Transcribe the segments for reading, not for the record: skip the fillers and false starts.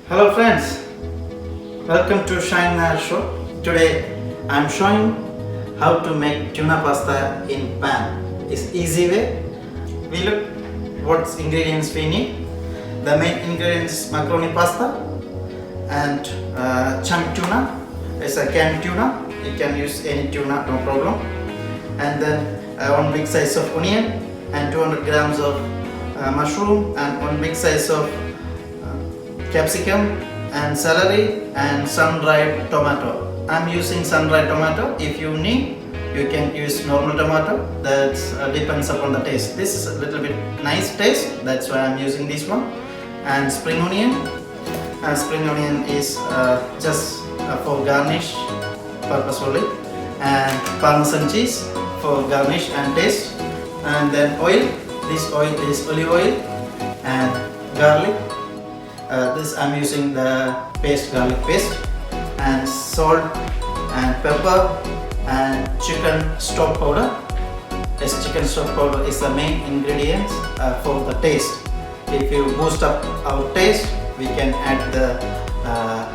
Hello friends, welcome to Shine Nair Show. Today I am showing how to make tuna pasta in pan. It's easy way. We look what ingredients we need. The main ingredients macaroni pasta and chunk tuna. It's a canned tuna. You can use any tuna, no problem. And then one big size of onion and 200 grams of mushroom and one big size of capsicum and celery and sun-dried tomato. I'm using sun-dried tomato. If you need, you can use normal tomato. That depends upon the taste. This is a little bit nice taste. That's why I'm using this one. And spring onion. Spring onion is just for garnish purpose only. And parmesan cheese for garnish and taste. And then oil. This oil is olive oil and garlic. This I'm using the garlic paste and salt and pepper and chicken stock powder. This chicken stock powder is the main ingredient for the taste. If you boost up our taste, we can add the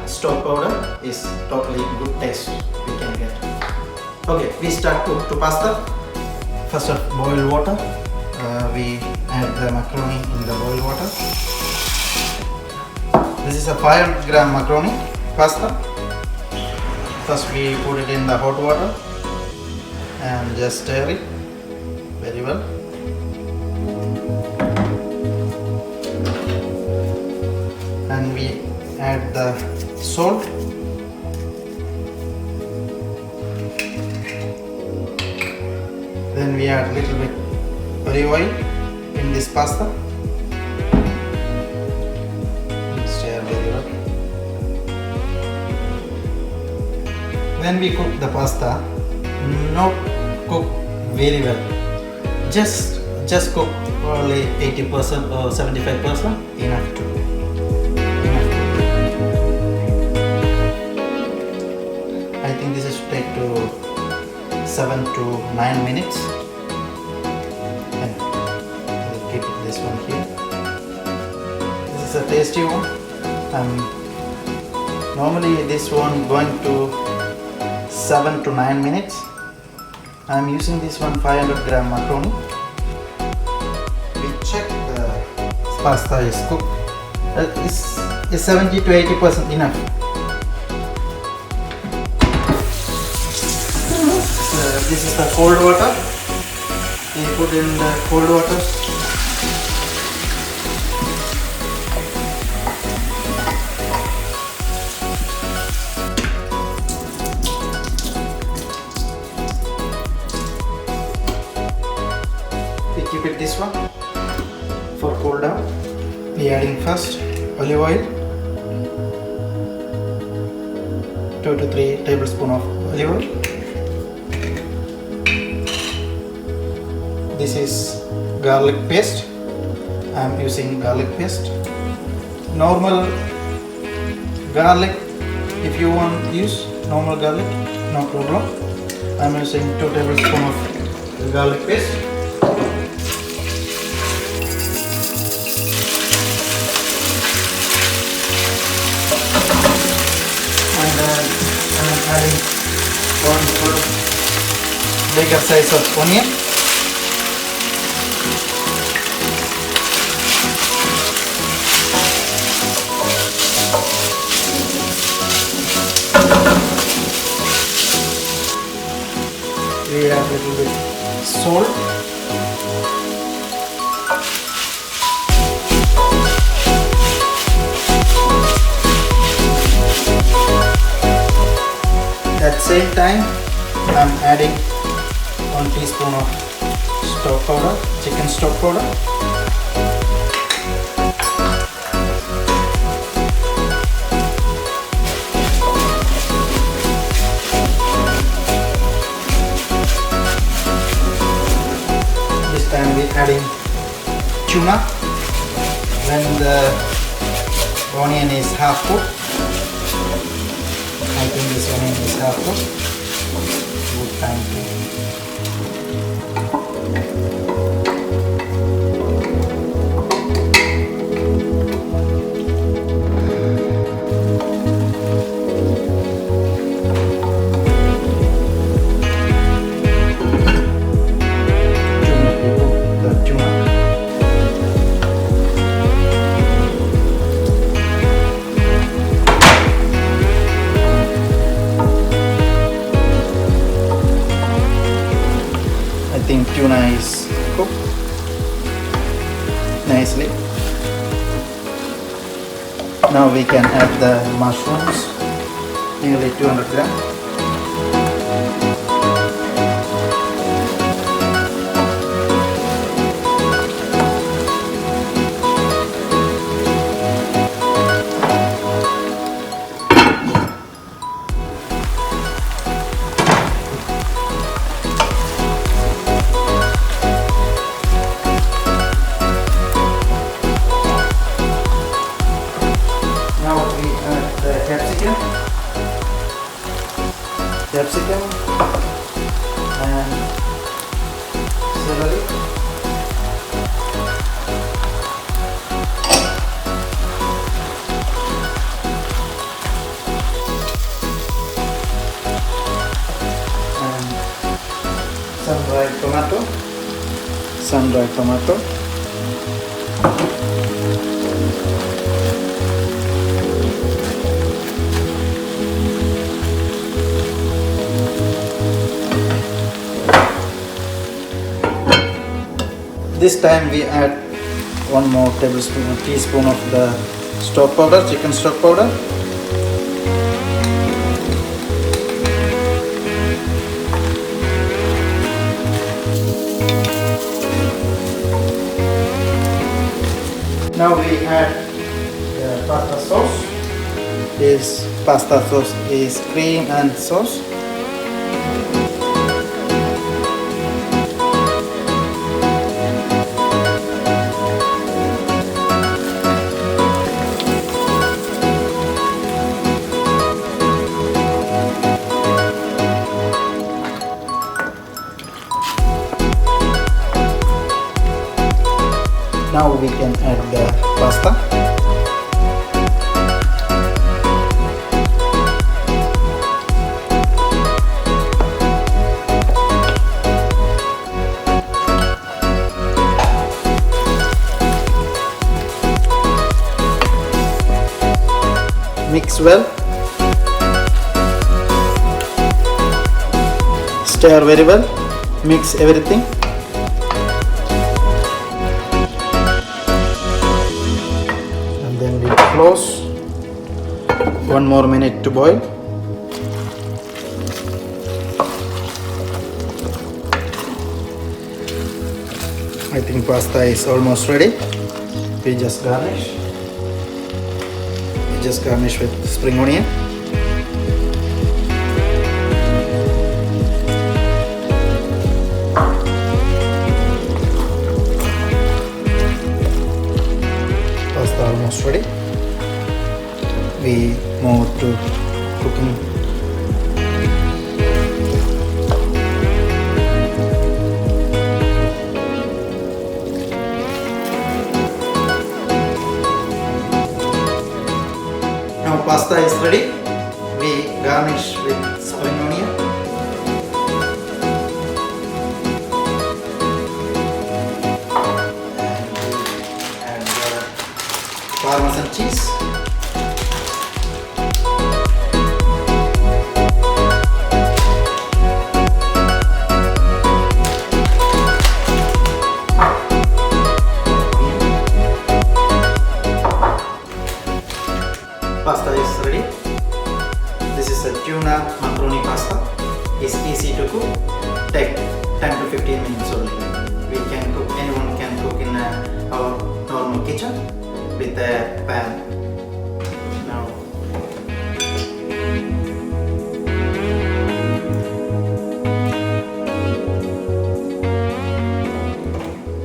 stock powder. Is totally good taste we can get. Okay, we start cook to pasta. First of boil water. We add the macaroni in the boiled water. This is a 500 gram macaroni pasta. First we put it in the hot water and just stir it very well. And we add the salt. Then we add little bit olive oil in this pasta. Stir very well. When we cook the pasta, not cook very well. Just cook only 80% or 75%. Enough to. I think this is take to 7 to 9 minutes. And we'll keep this one here. This is a tasty one. Normally this one going to 7 to 9 minutes. I'm using this one 500 gram macaroni. We check the pasta is cooked. It's 70 to 80% enough. This is the cold water. We put in the cold water. We keep it this one for cool down. We adding first olive oil, 2 to 3 tablespoons of olive oil. This is garlic paste. I am using garlic paste. Normal garlic, if you want to use normal garlic, no problem. I am using 2 tablespoons of garlic paste. And then I am adding 1 full bigger size of onion. We add a little bit salt. At the same time, I am adding 1 teaspoon of stock powder, chicken stock powder. And we're adding tuna. When the onion is half cooked, I think this onion is half cooked. Good time to tuna is cooked nicely. Now we can add the mushrooms, nearly 200 grams. Capsicum and celery. And sun-dried tomato. This time we add one more teaspoon of the stock powder, chicken stock powder. Now we add the pasta sauce. This pasta sauce is cream and sauce. Now we can add the pasta. Mix well. Stir very well. Mix everything. Then we close. 1 more minute to boil. I think pasta is almost ready. We just garnish. With spring onion. Almost ready. We move to cooking. Now pasta is ready. We garnish with spring onion. Parmesan cheese. Pasta is ready. This is a tuna macaroni pasta. It's easy to cook. Take 10 to 15 minutes only. Anyone can cook in our normal kitchen with a pan. Now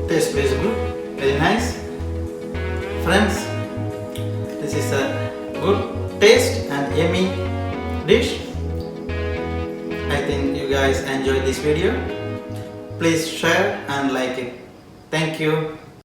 taste is good, very nice. Friends, this is a good taste and yummy dish. I think you guys enjoyed this video. Please share and like it. Thank you.